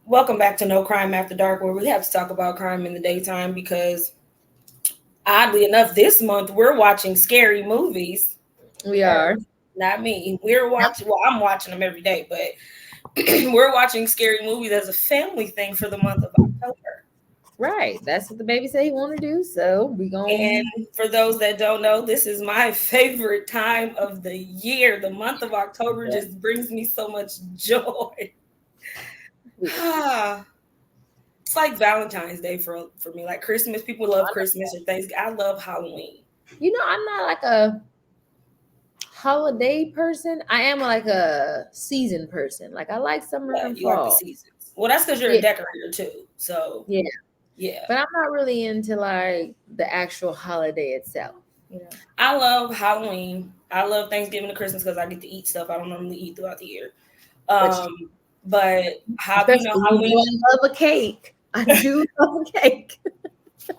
Welcome back to No Crime After Dark, where we have to talk about crime in the daytime because, oddly enough, this month we're watching scary movies. We are. Not me. We're watching, well, I'm watching them every day, but we're watching scary movies as a family thing for the month of October. Right. That's what the baby said he want to do. So we And going for those that don't know, this is my favorite time of the year. The month of October yeah. just brings me so much joy. It's like Valentine's Day for me. Like Christmas, people love Christmas or things. I love Halloween. I'm not like a holiday person. I am like a season person. Like I like summer Yeah, and you like the fall. seasons. Well, that's because you're a Yeah. decorator too. So Yeah. yeah, But I'm not really into like the actual holiday itself. You know. I love Halloween. I love Thanksgiving and Christmas because I get to eat stuff I don't normally eat throughout the year. But Um, but how especially Halloween? I love a cake. I do love a cake. Oh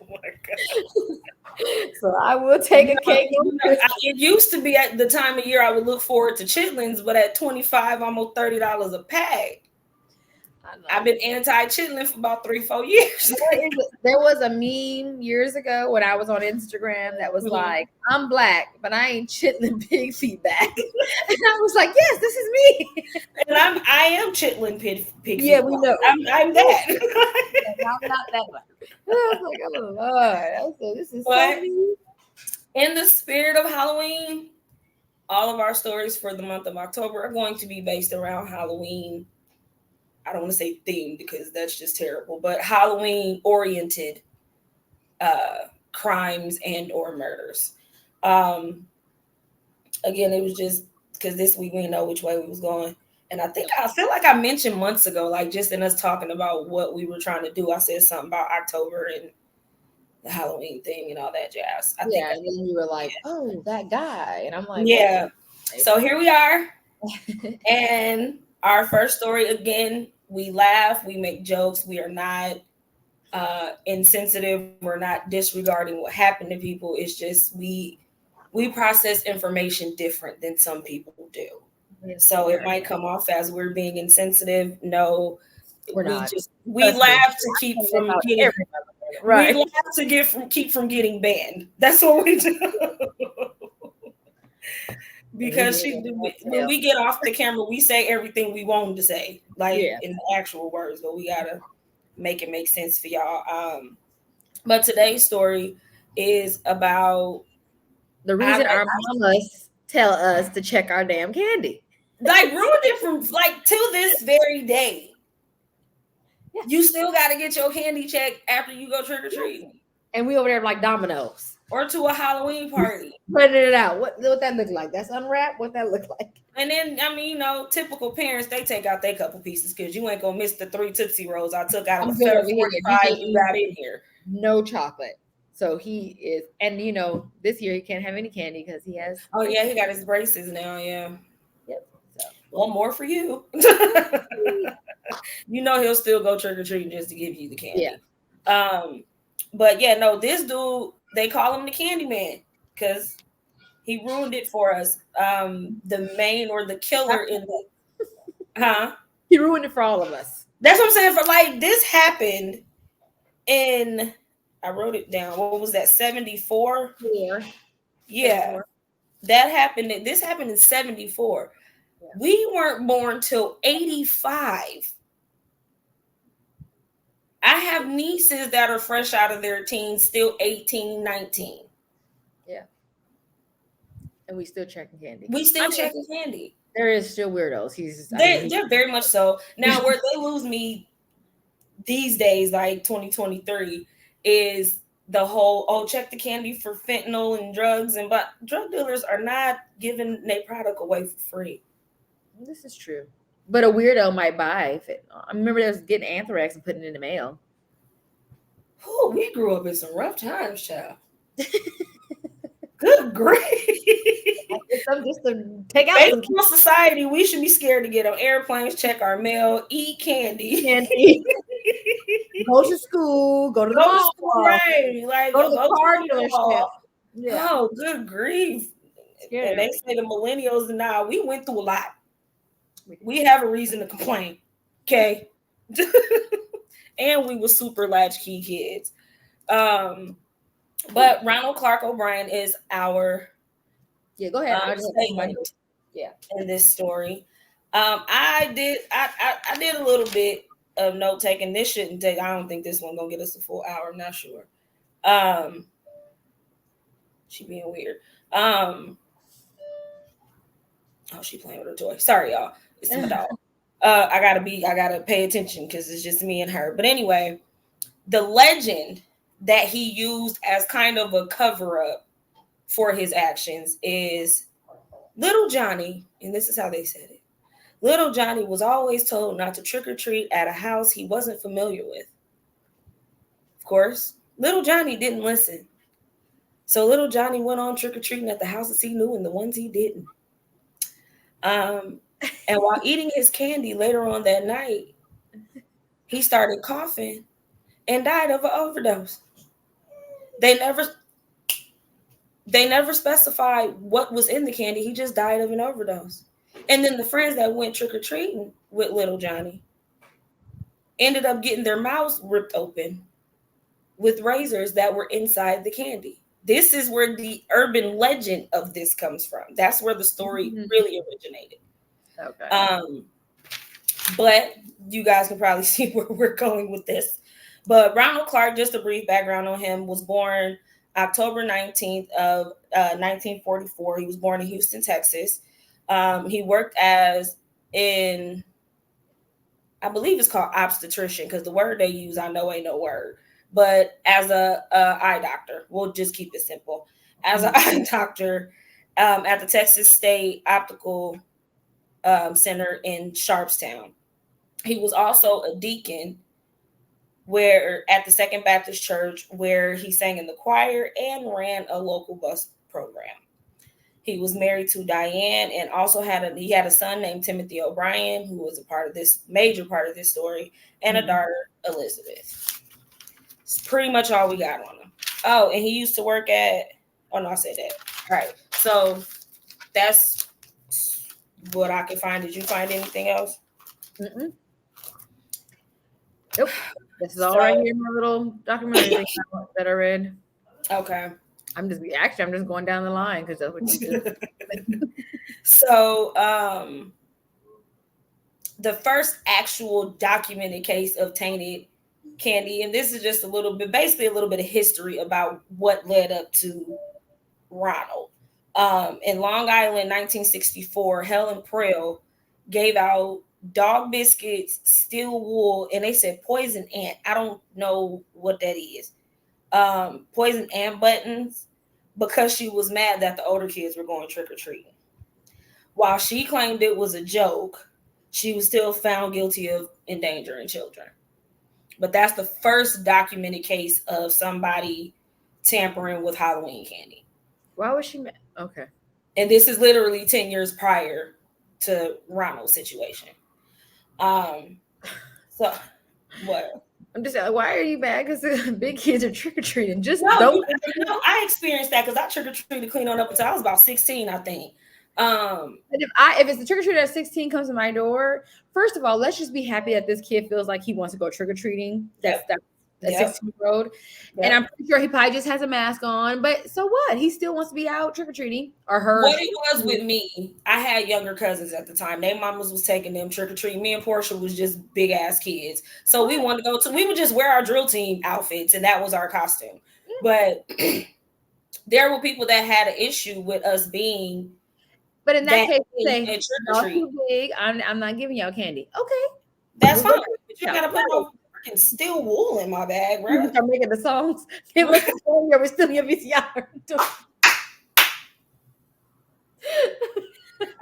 my god! So I will take a cake on Christmas. It used to be at the time of year I would look forward to chitlins, but at 25, almost $30 a pack. I've been anti-chitlin for about 3-4 years. There was a meme years ago when I was on Instagram that was like, I'm black, but I ain't chitlin pig feet back. And I was like, yes, this is me. And I am chitlin pig feet. Yeah, we know. I'm that. I'm not that black. I was like, oh Lord. So this is so me. In the spirit of Halloween, all of our stories for the month of October are going to be based around Halloween. I don't want to say themed because that's just terrible, but Halloween oriented crimes and or murders. Um, again, it was just because this week we didn't know which way we was going. And I feel like I mentioned months ago, like just in us talking about what we were trying to do, I said something about October and the Halloween thing and all that jazz. And then you were like, oh, that guy. And I'm like, yeah. So here we are. And our first story, again, we laugh, we make jokes, we are not insensitive, we're not disregarding what happened to people. It's just we process information different than some people do. So it might come off as we're being insensitive. No, we're not. We laugh to keep from getting right. We laugh to keep from getting banned. That's what we do. Because when we get off the camera, we say everything we want to say, like in the actual words, but we gotta make it make sense for y'all. But today's story is about the reason our mamas tell us to check our damn candy. Like ruined it from like to this very day. Yeah. You still got to get your candy checked after you go trick or treating. And we over there like dominoes. Or to a Halloween party. Spreading it out. What that look like? That's unwrapped? What that look like? And then, I mean, typical parents, they take out their couple pieces because you ain't going to miss the 3 Tootsie Rolls I took out of the 45 you got in here. No chocolate. So he is, and this year he can't have any candy because he has. Oh, yeah, he got his braces now, yeah. Yep. So, one more for you. He'll still go trick-or-treating just to give you the candy. Yeah. But, yeah, no, this dude, they call him the Candy Man because he ruined it for us. The main or the killer in the... He ruined it for all of us. That's what I'm saying. For like, this happened in... I wrote it down. What was that? 74? Yeah. That happened. This happened in 74. Yeah. We weren't born till 85. I have nieces that are fresh out of their teens, still 18, 19. Yeah. And we still checking candy. We still checking candy. There is still weirdos. They're very much so. Now, where they lose me these days, like 2023, is the whole, check the candy for fentanyl and drugs. But drug dealers are not giving their product away for free. This is true. But a weirdo might buy fentanyl. I remember they was getting anthrax and putting it in the mail. Oh, we grew up in some rough times, child. Good grief. Just to take out some society, we should be scared to get on airplanes, check our mail, eat candy. Go to school, go to the mall. Right. Like, go to the car dealership. Yeah. Oh, good grief. And they say the millennials now, we went through a lot. We have a reason to complain. Okay. And we were super latchkey kids. But Ronald Clark O'Brien is our Go ahead. statement in this story. I did a little bit of note taking. This shouldn't take. I don't think this one gonna get us a full hour. I'm not sure. She being weird. Oh, she playing with her toy. Sorry, y'all. It's my dog. I gotta pay attention because it's just me and her. But anyway, the legend that he used as kind of a cover up for his actions is Little Johnny, and this is how they said it. Little Johnny was always told not to trick or treat at a house he wasn't familiar with. Of course, Little Johnny didn't listen. So Little Johnny went on trick or treating at the houses he knew and the ones he didn't. And while eating his candy later on that night, he started coughing and died of an overdose. They never specified what was in the candy. He just died of an overdose. And then the friends that went trick-or-treating with Little Johnny ended up getting their mouths ripped open with razors that were inside the candy. This is where the urban legend of this comes from. That's where the story really originated. Okay. But you guys can probably see where we're going with this. But Ronald Clark, just a brief background on him, was born October 19th of 1944. He was born in Houston, Texas. He worked I believe it's called obstetrician, because the word they use, I know ain't no word, but as a eye doctor, we'll just keep it simple. As an eye doctor at the Texas State Optical Center in Sharpstown. He was also a deacon at the Second Baptist Church, where he sang in the choir and ran a local bus program. He was married to Diane and also had a son named Timothy O'Brien, who was major part of this story, and a daughter, Elizabeth. It's pretty much all we got on him. Oh, and he used to work at, I said that. All right. So that's what I could find. Did you find anything else? Mm-mm. Nope. This is all right here in my little documentary that I read. Okay. I'm just going down the line because that's what you do. So, the first actual documented case of tainted candy, and this is just basically a little bit of history about what led up to Ronald. In Long Island, 1964, Helen Prell gave out dog biscuits, steel wool, and they said poison ant. I don't know what that is. Poison ant buttons, because she was mad that the older kids were going trick-or-treating. While she claimed it was a joke, she was still found guilty of endangering children. But that's the first documented case of somebody tampering with Halloween candy. Why was she mad? Okay. And this is literally 10 years prior to Ronald's situation. So what? I'm just why are you mad? Because the big kids are trick or treating. Just no, I experienced that because I trick or treated clean on up until I was about 16, I think. And if it's the trick or treater at 16 comes to my door, first of all, let's just be happy that this kid feels like he wants to go trick or treating. That's 16-year-old, and I'm pretty sure he probably just has a mask on. But so what? He still wants to be out trick or treating. Or her. What it was with me, I had younger cousins at the time. Their mamas was taking them trick or treating. Me and Portia was just big ass kids, so we wanted to go we would just wear our drill team outfits, and that was our costume. But there were people that had an issue with us being. But in that case, say, y'all too big. I'm not giving y'all candy. Okay, that's fine. But you gotta put no freaking steel wool in my bag, right? I'm making the songs. We're still your VCR.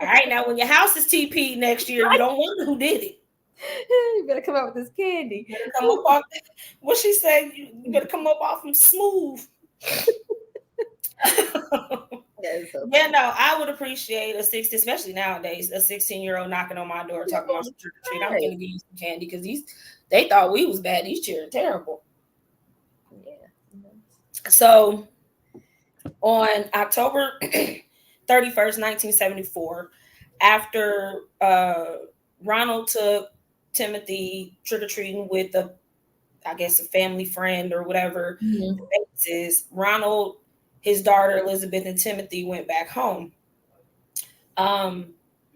All right, now when your house is TP next year, you don't wonder who did it. You better come out with this candy. Come up off, what she said, you better come up off them smooth. Yeah, no, I would appreciate a 16, especially nowadays, a 16-year-old knocking on my door talking about some trick or treat. I'm gonna give you some candy because they thought we was bad. These children are terrible. Yeah. So on October 31st, 1974, after Ronald took Timothy trick-or-treating with a family friend or whatever. Mhm. The basis, Ronald, his daughter Elizabeth, and Timothy went back home.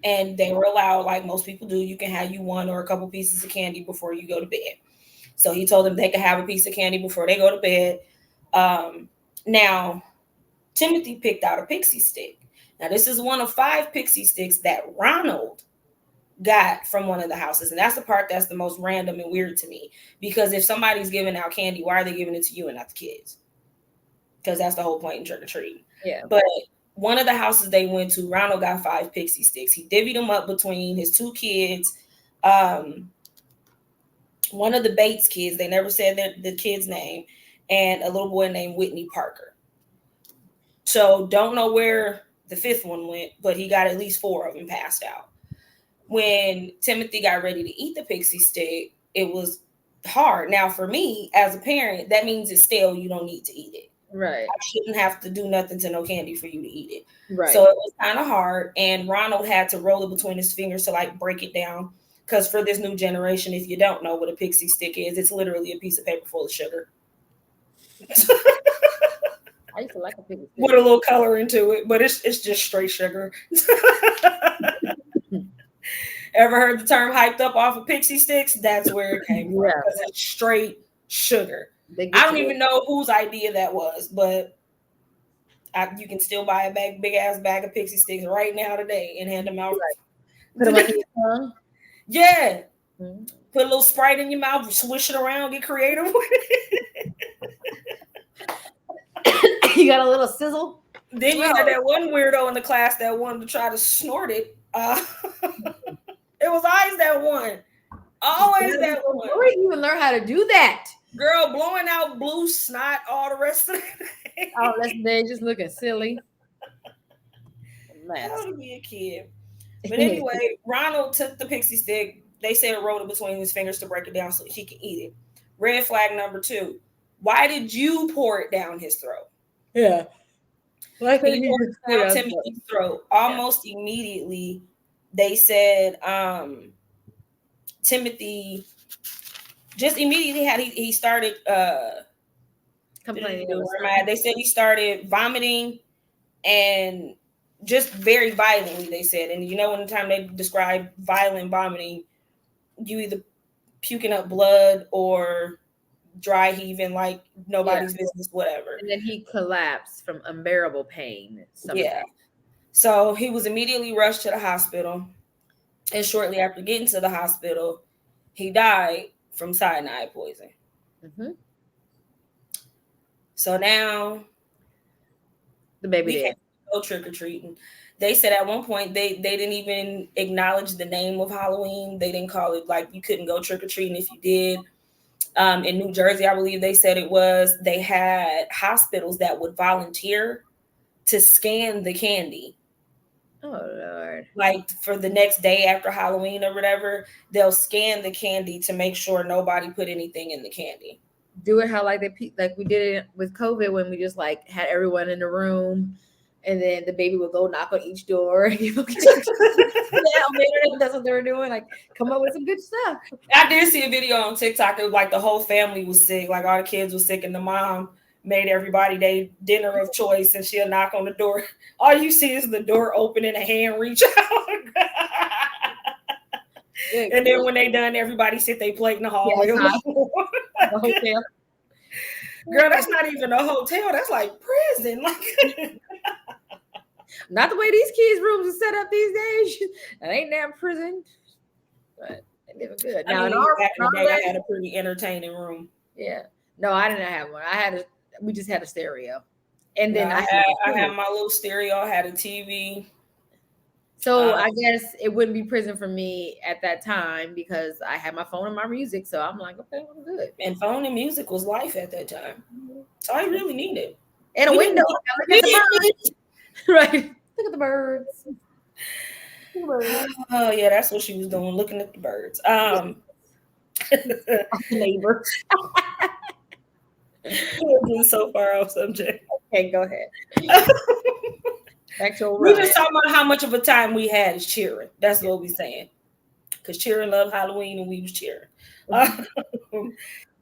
And they were allowed, like most people do, you can have you one or a couple pieces of candy before you go to bed. So he told them they could have a piece of candy before they go to bed. Now, Timothy picked out a pixie stick. Now, this is one of 5 pixie sticks that Ronald got from one of the houses. And that's the part that's the most random and weird to me. Because if somebody's giving out candy, why are they giving it to you and not the kids? Because that's the whole point in trick-or-treating. Yeah. But one of the houses they went to, Ronald got 5 pixie sticks. He divvied them up between his 2 kids. One of the Bates kids, they never said the kid's name, and a little boy named Whitney Parker. So don't know where the 5th one went, but he got at least 4 of them passed out. When Timothy got ready to eat the pixie stick, it was hard. Now, for me, as a parent, that means it's stale. You don't need to eat it. Right. I shouldn't have to do nothing to no candy for you to eat it. Right. So it was kind of hard. And Ronald had to roll it between his fingers to like break it down. Because for this new generation, if you don't know what a pixie stick is, it's literally a piece of paper full of sugar. I used to like a pixie stick. With a little color into it, but it's just straight sugar. Ever heard the term hyped up off of pixie sticks? That's where it came from. Because it's straight sugar. I don't even know whose idea that was, but you can still buy a big ass bag of pixie sticks right now today and hand them out. Put them on your tongue? Yeah. Mm-hmm. Put a little Sprite in your mouth, swish it around, get creative with it. You got a little sizzle? Then you had that one weirdo in the class that wanted to try to snort it. It was always that one. Always that one. Where did you even learn how to do that? Girl, blowing out blue snot all the rest of the day. Oh, that's they just looking silly. How to be a kid. But anyway, Ronald took the pixie stick. They said it rolled it between his fingers to break it down so he could eat it. Red flag number 2. Why did you pour it down his throat? Yeah. He poured it down Timothy's throat. Almost immediately, they said Timothy just immediately he started complaining. They said he started vomiting and just very violently, they said. And anytime they describe violent vomiting, you either puking up blood or dry heaving like nobody's business, whatever. And then he collapsed from unbearable pain. Yeah. So he was immediately rushed to the hospital. And shortly after getting to the hospital, he died from cyanide poison. Mm-hmm. So now the baby did go trick-or-treating. They said at one point they didn't even acknowledge the name of Halloween. They didn't call it, like, you couldn't go trick-or-treating if you did. In New Jersey, I believe they said it was, they had hospitals that would volunteer to scan the candy. Oh, Lord. Like for the next day after Halloween or whatever, they'll scan the candy to make sure nobody put anything in the candy. Do it how like we did it with COVID when we just like had everyone in the room and then the baby would go knock on each door. That's what they were doing. Like, come up with some good stuff. I did see a video on TikTok. It was like the whole family was sick. Like all the kids were sick and the mom made everybody their dinner of choice and she'll knock on the door. All you see is the door open and a hand reach out. And then when they done, everybody sit their plate in the hallway. The hotel. Girl, that's not even a hotel. That's like prison. Like not the way these kids' rooms are set up these days. That ain't damn prison. But they live good. Now, back in the day, I had a pretty entertaining room. Yeah. No, I didn't have one. We just had a stereo. And then I had my little stereo, I had a TV. So I guess it wouldn't be prison for me at that time because I had my phone and my music. So I'm like, okay, I'm good. And phone and music was life at that time. So I really needed. And a window. Right. Look at the birds. Oh yeah, that's what she was doing, looking at the birds. Neighbor. We're so far off subject. Okay, go ahead. We just talking about how much of a time we had as cheering. That's what we're saying. because cheering loved Halloween and we was cheering.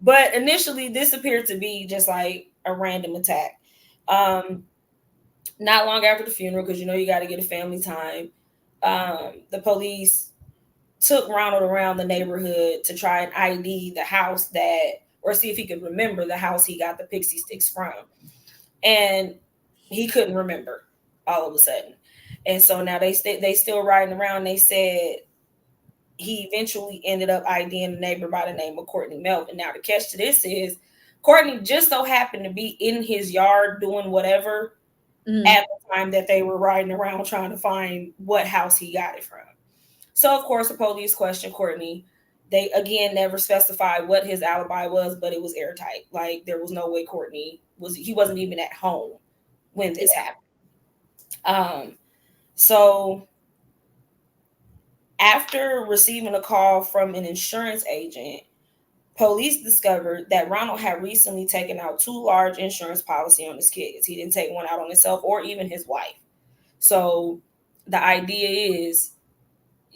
But initially, this appeared to be just like a random attack. Not long after the funeral, because you got to get a family time, the police took Ronald around the neighborhood to try and ID the house or see if he could remember the house he got the pixie sticks from. And he couldn't remember all of a sudden. And so now they still riding around. They said he eventually ended up IDing a neighbor by the name of Courtney Melvin. Now the catch to this is Courtney just so happened to be in his yard doing whatever at the time that they were riding around trying to find what house he got it from. So, of course, the police questioned Courtney. They, again, never specified what his alibi was, but it was airtight. Like, there was no way Courtney he wasn't even at home when this happened. So, after receiving a call from an insurance agent, police discovered that Ronald had recently taken out 2 large insurance policies on his kids. He didn't take one out on himself or even his wife. So, the idea is,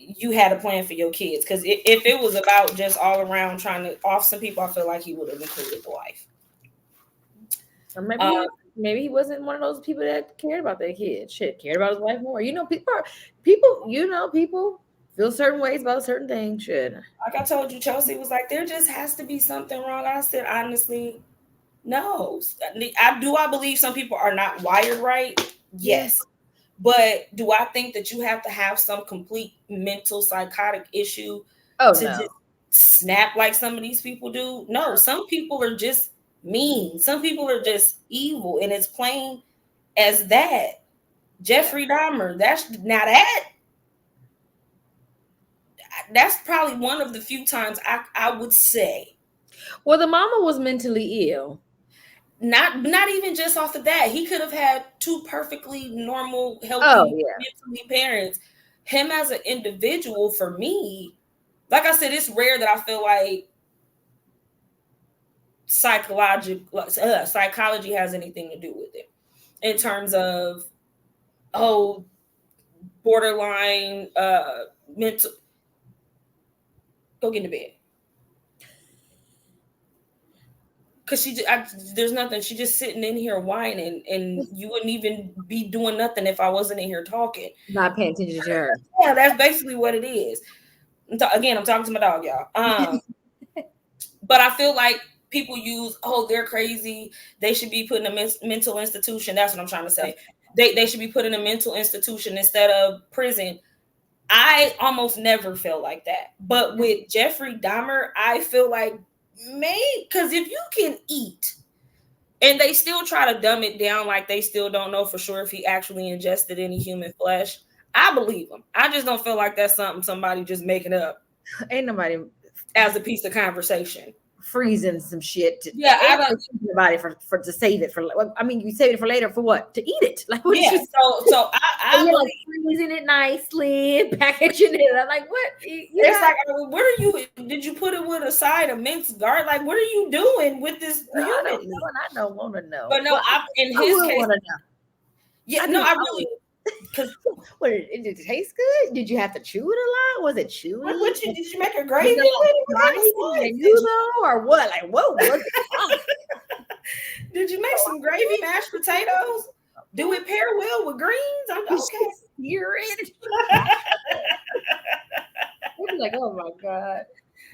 you had a plan for your kids, because if it was about just all around trying to off some people, I feel like he would have included the wife. Or maybe he wasn't one of those people that cared about their kids. Cared about his wife more. People feel certain ways about certain things. Like I told you, Chelsea was like, there just has to be something wrong. I said, honestly, no. I believe some people are not wired right. Yes. But do I think that you have to have some complete mental psychotic issue just snap like some of these people do? No, some people are just mean. Some people are just evil, and it's plain as that. Jeffrey Dahmer, that's probably one of the few times I would say. Well, the mama was mentally ill. Not even just off of that. He could have had 2 perfectly normal, healthy, mentally parents. Him as an individual, for me, like I said, it's rare that I feel like psychology has anything to do with it in terms of borderline mental. Go get in the bed. Because there's nothing. She's just sitting in here whining, and you wouldn't even be doing nothing if I wasn't in here talking. Not paying attention to her. Yeah, that's basically what it is. Again, I'm talking to my dog, y'all. But I feel like people use, they're crazy. They should be put in a mental institution. That's what I'm trying to say. They should be put in a mental institution instead of prison. I almost never feel like that. But with Jeffrey Dahmer, I feel like, because if you can eat, and they still try to dumb it down like they still don't know for sure if he actually ingested any human flesh, I believe him. I just don't feel like that's something somebody just making up. Ain't nobody as a piece of conversation. Freezing some shit. I don't about it for to save it for. I mean, you save it for later for what? To eat it. Like what? Yeah. So I like freezing it nicely, packaging it. I'm like, what? It's like, what are you? Did you put it with a side of minced garlic? Like, what are you doing with this? I don't want to know. But no, in his case, yeah, no, I really. Because what did it taste good? Did you have to chew it a lot? Was it chewy? Did you make a gravy with it? Or what? Like what was it? Did you make some gravy, mashed potatoes? Do it pair well with greens? I'm okay. Hear it. We'd be like, oh my god.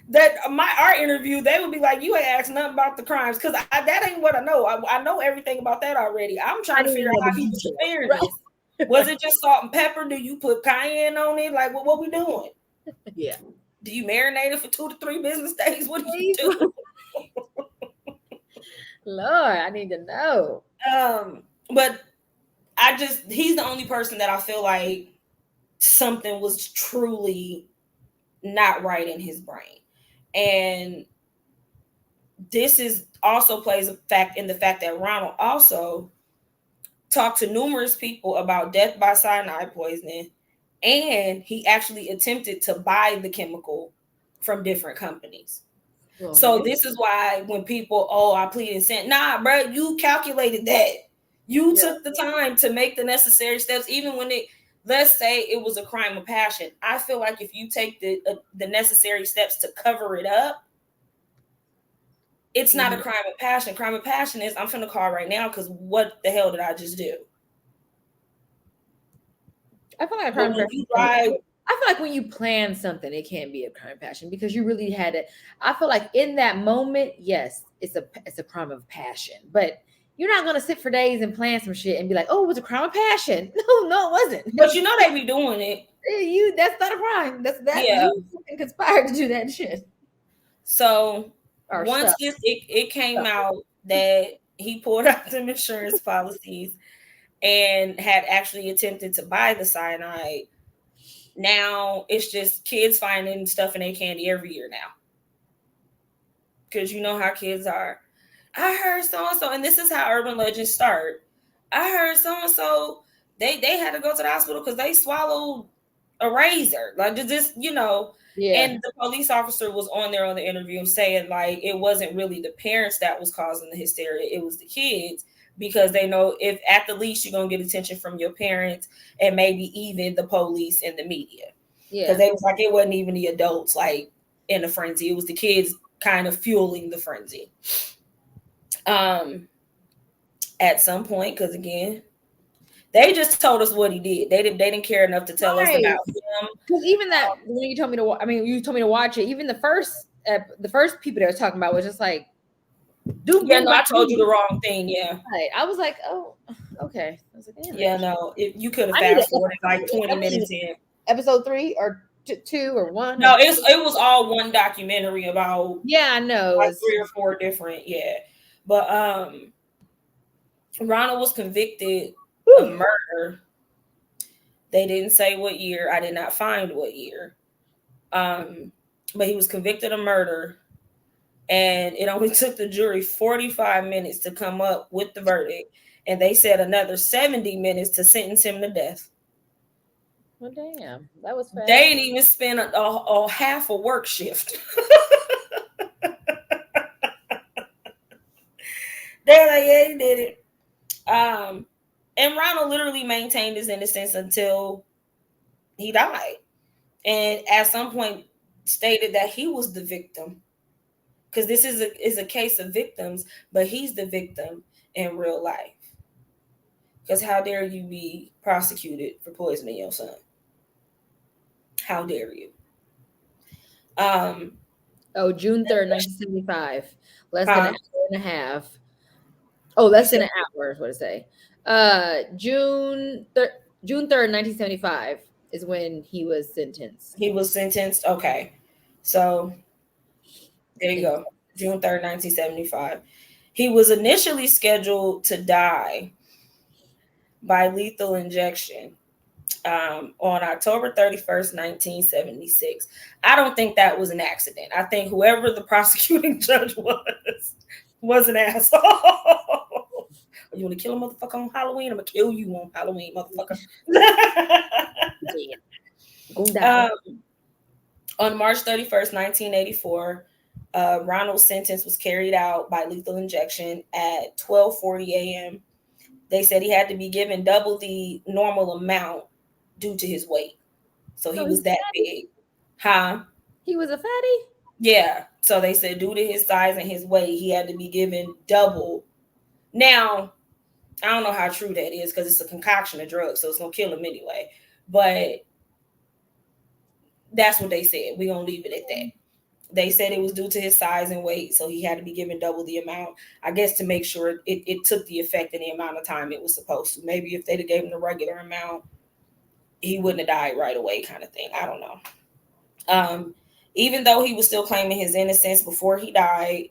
That our interview, they would be like, you ain't asked nothing about the crimes, because that ain't what I know. I know everything about that already. I'm trying to figure out how he was preparing this. Was it just salt and pepper? Do you put cayenne on it? Like, what we doing? Yeah. Do you marinate it for 2 to 3 business days? What do you do? Lord, I need to know. But he's the only person that I feel like something was truly not right in his brain. And this is also plays a fact in the fact that Ronald also talked to numerous people about death by cyanide poisoning, and he actually attempted to buy the chemical from different companies. So this is why when people, I plead innocent. Nah, bro, you calculated that. You took the time to make the necessary steps, even when let's say it was a crime of passion. I feel like if you take the necessary steps to cover it up, it's not a crime of passion. Crime of passion is I'm finna call right now because what the hell did I just do? I feel like crime of passion. I feel like when you plan something, it can't be a crime of passion because you really had it. I feel like in that moment, yes, it's a crime of passion, but you're not gonna sit for days and plan some shit and be like, "Oh, it was a crime of passion." No, it wasn't. But you know they be doing it. That's not a crime. That's yeah. You conspired to do that shit. So once it came out that he pulled out some insurance policies and had actually attempted to buy the cyanide, now it's just kids finding stuff in their candy every year now. Because you know how kids are. I heard so-and-so, and this is how urban legends start. I heard so-and-so, they had to go to the hospital because they swallowed a razor. Like this, and the police officer was on there on the interview saying like it wasn't really the parents that was causing the hysteria, it was the kids, because they know if at the least you're gonna get attention from your parents and maybe even the police and the media. Because they was like it wasn't even the adults like in a frenzy, it was the kids kind of fueling the frenzy. At some point, because again, they just told us what he did. They didn't care enough to tell us about him. Because even that, when you told me you told me to watch it. Even the first people that were talking about was just like, I told you the wrong thing. Yeah, right. I was like, oh, okay. I was like, no, you could have fast forwarded like 20 minutes in. Episode 3 or 2 or 1. No, it was all one documentary about. Yeah, I know. Like 3 or 4 different. Yeah, but Ronald was convicted of murder. They didn't say what year. I did not find what year. But he was convicted of murder, and it only took the jury 45 minutes to come up with the verdict, and they said another 70 minutes to sentence him to death. Well, damn, that was fast. They didn't even spend a half a work shift. They're like, yeah, he did it. And Ronald literally maintained his innocence until he died. And at some point stated that he was the victim. Because this is a case of victims, but he's the victim in real life. Because how dare you be prosecuted for poisoning your son? How dare you? June 3rd, 1975. Less than an hour and a half. Oh, less than an hour is what it say. June 3rd, 1975 is when he was sentenced. He was sentenced? Okay. So, there you go. June 3rd, 1975. He was initially scheduled to die by lethal injection on October 31st, 1976. I don't think that was an accident. I think whoever the prosecuting judge was an asshole. You want to kill a motherfucker on Halloween? I'm going to kill you on Halloween, motherfucker. On March 31st, 1984, Ronald's sentence was carried out by lethal injection at 12:40 a.m. They said he had to be given double the normal amount due to his weight. So he was that big. Huh? He was a fatty? Yeah. So they said due to his size and his weight, he had to be given double. Now, I don't know how true that is because it's a concoction of drugs, so it's going to kill him anyway. But that's what they said. We're going to leave it at that. They said it was due to his size and weight, so he had to be given double the amount, I guess, to make sure it took the effect in the amount of time it was supposed to. Maybe if they'd have gave him the regular amount, he wouldn't have died right away, kind of thing. I don't know. Even though he was still claiming his innocence before he died,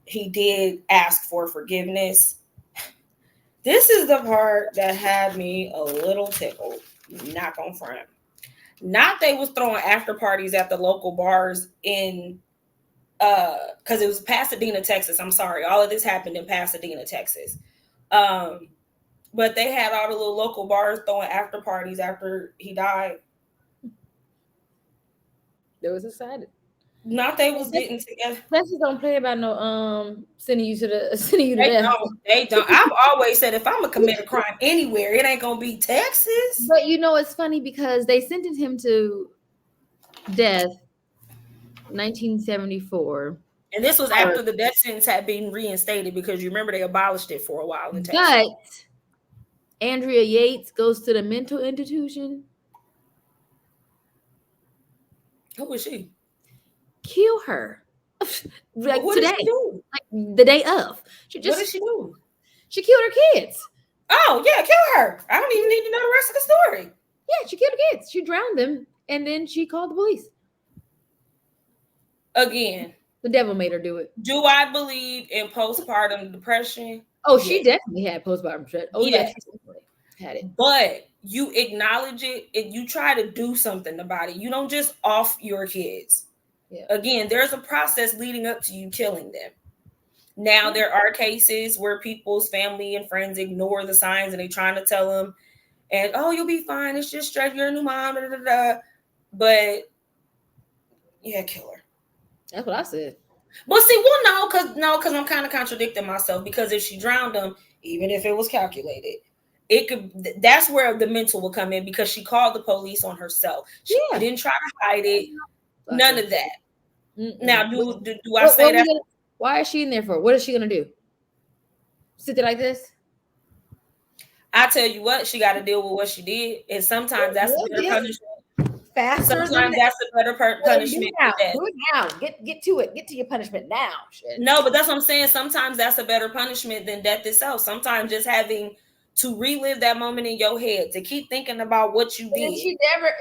he did ask for forgiveness. This is the part that had me a little tickled. Not gonna front. Not they was throwing after parties at the local bars in because it was Pasadena, Texas. I'm sorry, all of this happened in Pasadena, Texas. But they had all the little local bars throwing after parties after he died. They was excited. Not they was getting together. Texas don't play about no sending you to death. They don't. I've always said if I'm gonna commit a crime anywhere, it ain't gonna be Texas. But you know, it's funny because they sentenced him to death 1974. And this was after the death sentence had been reinstated because you remember they abolished it for a while in Texas. But Andrea Yates goes to the mental institution. Who was she? Kill her. Like what today. Did she do? Like the day of. What did she do? She killed her kids. Oh, yeah, kill her. I don't even need to know the rest of the story. Yeah, she killed her kids. She drowned them, and then she called the police. Again. The devil made her do it. Do I believe in postpartum depression? Oh, she definitely had postpartum depression. Oh, yeah. She had it. But you acknowledge it and you try to do something about it. You don't just off your kids. Yeah. Again, there's a process leading up to you killing them. Now, there are cases where people's family and friends ignore the signs and they're trying to tell them, and oh, you'll be fine. It's just stress. You're a new mom. Da, da, da. But yeah, kill her. That's what I said. But see, well, because I'm kind of contradicting myself because if she drowned him, even if it was calculated, it could. That's where the mental will come in because she called the police on herself. She didn't try to hide it. None of that. Mm-mm. Now, do I say that? Why is she in there for? What is she gonna do? Sit there like this? I tell you what, she got to deal with what she did, and sometimes that's a better punishment. Faster. Sometimes that's a better punishment. Do it now. Get to it. Get to your punishment now. Shit. No, but that's what I'm saying. Sometimes that's a better punishment than death itself. Sometimes just having to relive that moment in your head, to keep thinking about what you did.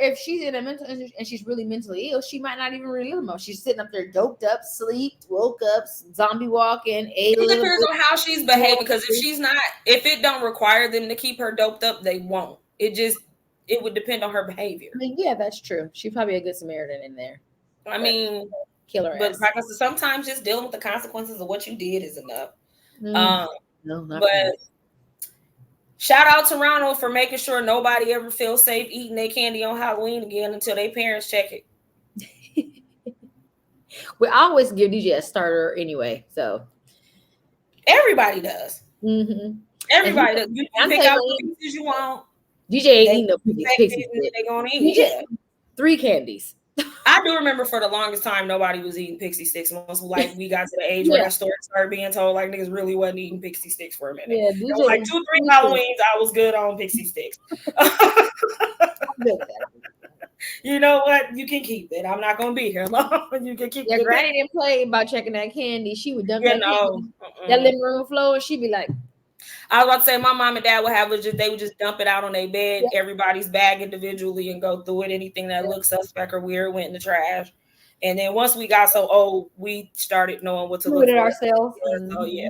If she's in a mental and she's really mentally ill, she might not even relive them. She's sitting up there doped up, sleep, woke up, zombie walking. It depends on how she's behaving, because if it don't require them to keep her doped up, they won't. It would depend on her behavior. I mean, yeah, that's true. She's probably a good Samaritan in there. I mean, kill her. But sometimes just dealing with the consequences of what you did is enough. No, not but really. Shout out to Ronald for making sure nobody ever feels safe eating their candy on Halloween again until their parents check it. We always give DJ a starter anyway, so everybody does. Mm-hmm. Everybody does. You can pick out the pieces you want. DJ ain't eating no pixie. They gonna eat it. 3 candies. I do remember for the longest time nobody was eating Pixie Sticks. Once we got to the age where that story started being told, like niggas really wasn't eating Pixie Sticks for a minute. Yeah, DJ, like 2-3 Halloweens, I was good on Pixie Sticks. You know what? You can keep it. I'm not gonna be here long. You can keep it. Yeah, Granny didn't play about checking that candy. She would dump that living room floor, and she'd be like, I was about to say my mom and dad they would just dump it out on their bed, everybody's bag individually, and go through it. Anything that looked suspect or weird went in the trash. And then once we got so old, we started knowing what to look for ourselves. So yeah.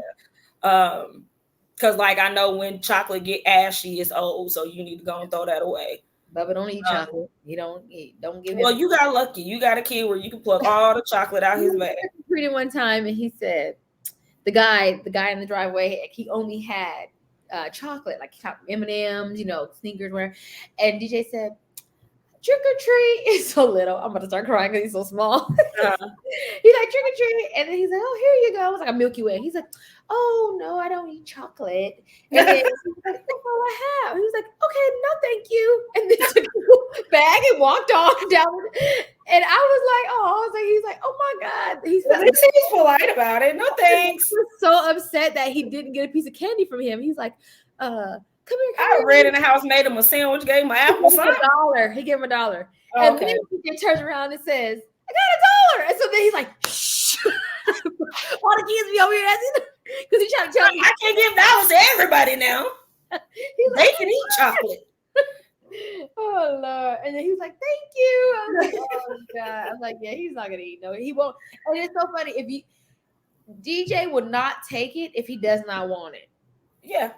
Because like I know when chocolate get ashy, it's old, so you need to go and throw that away. Bubba don't eat chocolate. He don't give. Well, you got lucky. You got a kid where you can pluck all the chocolate out his bag. Treated one time, and he said, the guy in the driveway, he only had chocolate, like M&Ms, sneakers, whatever. And DJ said, trick or treat. It's so little. I'm about to start crying because he's so small. He's like, trick or treat. And then he's like, oh, here you go. It was like a Milky Way. He's like, oh, no, I don't eat chocolate. And then he's like, oh, I have. He was like, okay, no, thank you. And then took his bag and walked off down. And I was like, he's like, oh my God. He's polite about it. No thanks. He was so upset that he didn't get a piece of candy from him. He's like, come here. I read in the house, made him a sandwich, gave him an apple. He gave him $1. Okay. And then he turns around and says, I got $1. And so then he's like, shh. All the kids be over here asking, because he's trying to tell me I can't give dollars to everybody now. They can eat chocolate. Oh Lord. And then he was like, thank you. I was like, oh God. I was like, yeah, he's not gonna eat. No, he won't. And it's so funny. If DJ would not take it if he does not want it. Yeah.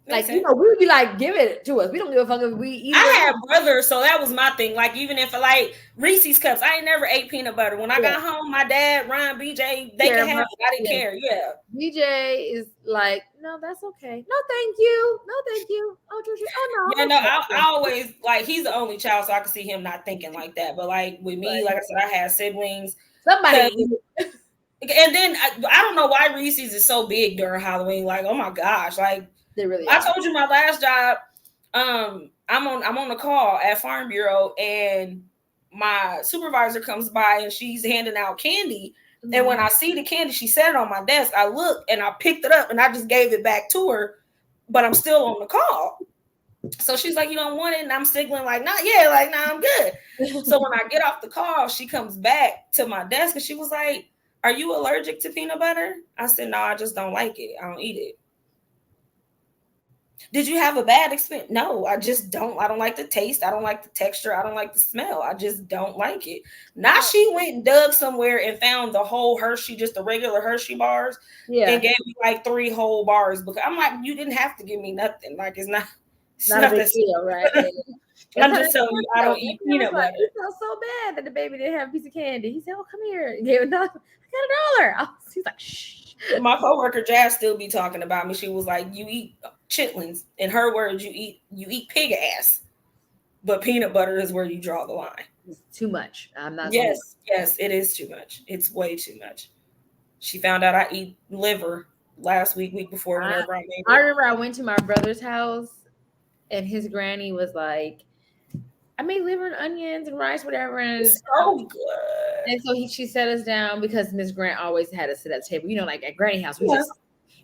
Like, you know, we would be like, give it to us. We don't give a fuck if we eat it. I had brothers, so that was my thing. Like, even if like Reese's cups, I ain't never ate peanut butter. When I got home, my dad, Ryan, BJ, they could have it. I didn't care. Yeah. BJ is like, no, that's okay. No, thank you. No, thank you. Oh, Georgie. Oh, no. Yeah, no, I always, like, he's the only child, so I can see him not thinking like that. But, like, with me, like I said, I had siblings. Somebody. And then, I don't know why Reese's is so big during Halloween. Like, oh, my gosh. Like, they really I told you my last job, I'm on the call at Farm Bureau, and my supervisor comes by and she's handing out candy. Mm-hmm. And when I see the candy, she set it on my desk. I looked and I picked it up and I just gave it back to her, but I'm still on the call. So she's like, you don't want it? And I'm signaling like, not yet. Like, nah, I'm good. So when I get off the call, she comes back to my desk and she was like, are you allergic to peanut butter? I said, no, I just don't like it. I don't eat it. Did you have a bad experience? No, I just don't. I don't like the taste. I don't like the texture. I don't like the smell. I just don't like it. Now she went and dug somewhere and found the whole Hershey, just the regular Hershey bars, and gave me like 3 whole bars. Because I'm like, you didn't have to give me nothing. Like, it's not a big deal, right? I'm just telling you, I don't eat peanut butter. He felt so bad that the baby didn't have a piece of candy. He said, "Oh, come here." He gave it $1. I got $1. He's like, "Shh." My coworker Jazz still be talking about me. She was like, "You eat chitlins." In her words, you eat pig ass, but peanut butter is where you draw the line. It's too much. I'm not. Yes, it is too much. It's way too much. She found out I eat liver last week before. Whenever I remember I went to my brother's house, and his granny was like, I made liver and onions and rice, whatever. And it's so good. And so she set us down because Miss Grant always had us sit at the table. You know, like at Granny house, we just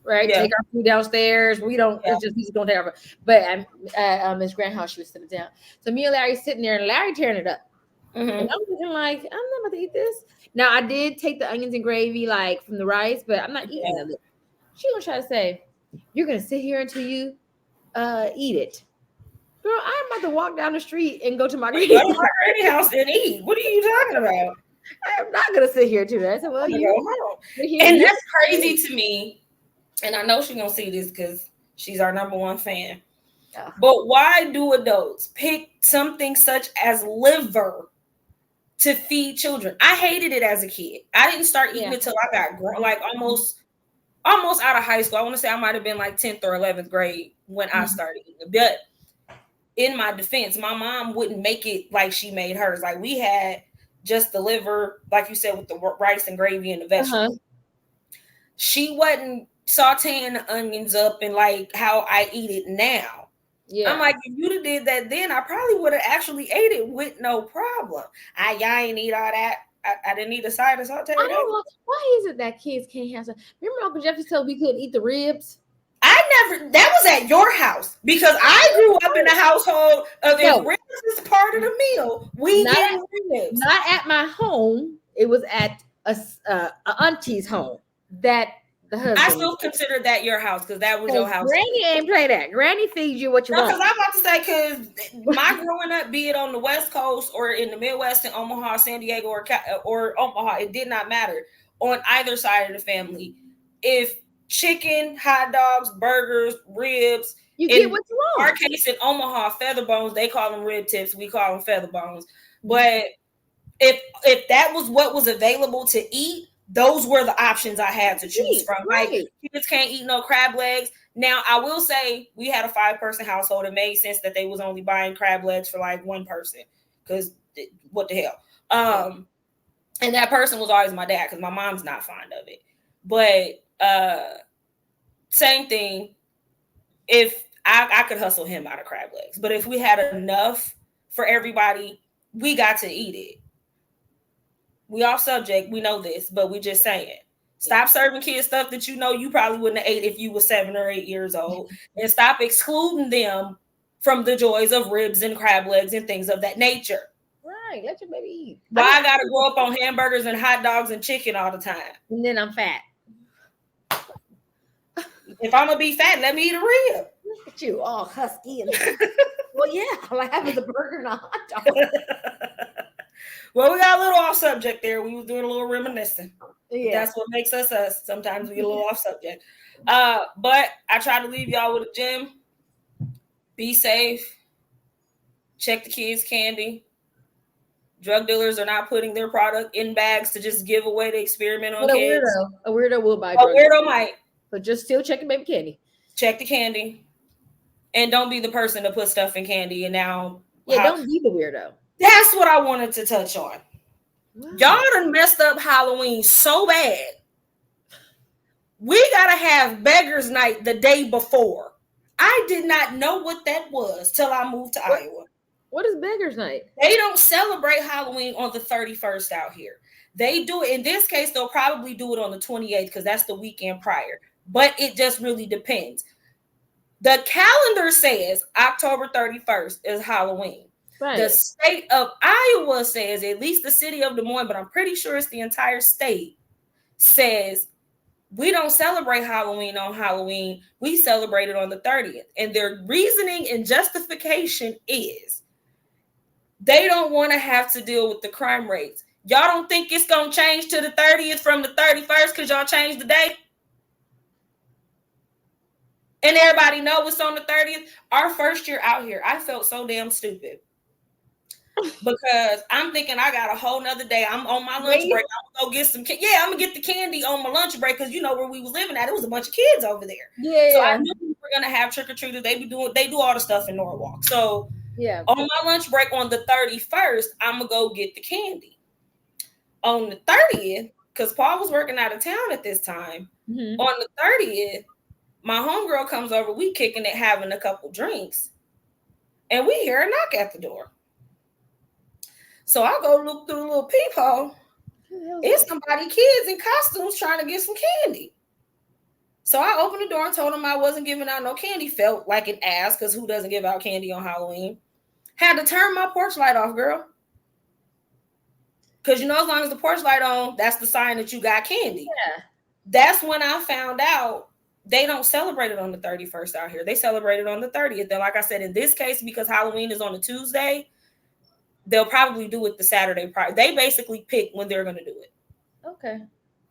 take our food downstairs. We don't. It's just we just don't take our. But at Miss Grant house, she was sitting down. So me and Larry sitting there, and Larry tearing it up. Mm-hmm. And I'm looking like, I'm not about to eat this. Now I did take the onions and gravy like from the rice, but I'm not eating it. She gonna try to say, "You're gonna sit here until you eat it." Girl, I'm about to walk down the street and go to my granny house and eat. What are you talking about? I'm not gonna sit here today. I said, well, and that's crazy to me. And I know she's gonna see this because she's our number one fan. Yeah. But why do adults pick something such as liver to feed children? I hated it as a kid. I didn't start eating it till I got like almost out of high school. I want to say I might have been like 10th or 11th grade when I started eating it. But in my defense, my mom wouldn't make it like she made hers. Like we had just the liver, like you said, with the rice and gravy and the vegetables. She wasn't sauteing the onions up and like how I eat it now. Yeah. I'm like, if you'd have did that then, I probably would have actually ate it with no problem. I ain't eat all that. I didn't eat a side of saute. I don't know. Why is it that kids can't have some? Remember Uncle Jeffy told we couldn't eat the ribs? That was at your house because I grew up in a household of if ribs is part of the meal, we get ribs. Not at my home. It was at a auntie's home that the husband. I still consider that your house because that was your house. Granny ain't play that. Granny feeds you what you want. Because I'm about to say, because my growing up, be it on the West Coast or in the Midwest in Omaha, San Diego, or Omaha, it did not matter on either side of the family. If chicken, hot dogs, burgers, ribs. You get what you want. In our case in Omaha, feather bones, they call them rib tips. We call them feather bones. But if that was what was available to eat, those were the options I had to choose from. Right. Like kids can't eat no crab legs. Now I will say we had a 5-person household. It made sense that they was only buying crab legs for like one person. Because what the hell? And that person was always my dad because my mom's not fond of it. But same thing. If I could hustle him out of crab legs, but if we had enough for everybody, we got to eat it. We off subject, we know this, but we just saying. Stop serving kids stuff that you know you probably wouldn't have ate if you were 7 or 8 years old, and stop excluding them from the joys of ribs and crab legs and things of that nature. Right, let your baby eat. Why I gotta grow up on hamburgers and hot dogs and chicken all the time? And then I'm fat. If I'm gonna be fat, let me eat a rib. Look at you, all husky. Well, yeah, all I have is a burger and a hot dog. Well, we got a little off subject there. We was doing a little reminiscing. Yeah. That's what makes us us. Sometimes we get a little off subject. But I try to leave y'all with a gem. Be safe. Check the kids' candy. Drug dealers are not putting their product in bags to just give away to experiment on kids. A weirdo will buy drugs. A weirdo might. So just still check the baby candy. Check the candy. And don't be the person to put stuff in candy and now. Yeah, don't be the weirdo. That's what I wanted to touch on. Wow. Y'all done messed up Halloween so bad. We gotta have Beggars Night the day before. I did not know what that was till I moved to Iowa. What is Beggars Night? They don't celebrate Halloween on the 31st out here. They do it. In this case, they'll probably do it on the 28th because that's the weekend prior. But it just really depends. The calendar says October 31st is Halloween. Right. The state of Iowa says, at least the city of Des Moines, but I'm pretty sure it's the entire state, says we don't celebrate Halloween on Halloween. We celebrate it on the 30th. And their reasoning and justification is they don't want to have to deal with the crime rates. Y'all don't think it's going to change to the 30th from the 31st because y'all changed the date? And everybody know it's on the 30th. Our first year out here, I felt so damn stupid. Because I'm thinking I got a whole nother day. I'm on my lunch break. I'm going to go get some I'm going to get the candy on my lunch break because you know where we was living at. It was a bunch of kids over there. Yeah. So I knew we were going to have trick-or-treaters. They do all the stuff in Norwalk. So yeah, on my lunch break on the 31st, I'm going to go get the candy. On the 30th, because Paul was working out of town at this time, on the 30th, my homegirl comes over. We kicking it, having a couple drinks. And we hear a knock at the door. So I go look through the little peephole. It's somebody, kids in costumes trying to get some candy. So I opened the door and told them I wasn't giving out no candy. Felt like an ass because who doesn't give out candy on Halloween? Had to turn my porch light off, girl. Because, you know, as long as the porch light on, that's the sign that you got candy. Yeah. That's when I found out they don't celebrate it on the 31st out here. They celebrate it on the 30th. And like I said, in this case, because Halloween is on a Tuesday, they'll probably do it the Saturday prior. They basically pick when they're going to do it. Okay.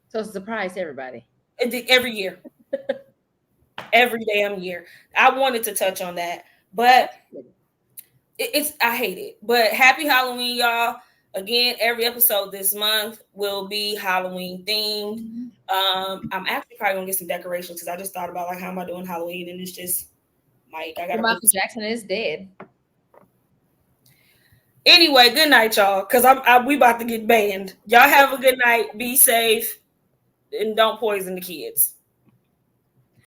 So it's a surprise to everybody. Every year. Every damn year. I wanted to touch on that. But I hate it. But happy Halloween, y'all. Again, every episode this month will be Halloween themed. I'm actually probably going to get some decorations because I just thought about like how am I doing Halloween and it's just like I got Michael Jackson is dead. Anyway, good night, y'all, because we about to get banned. Y'all have a good night. Be safe and don't poison the kids.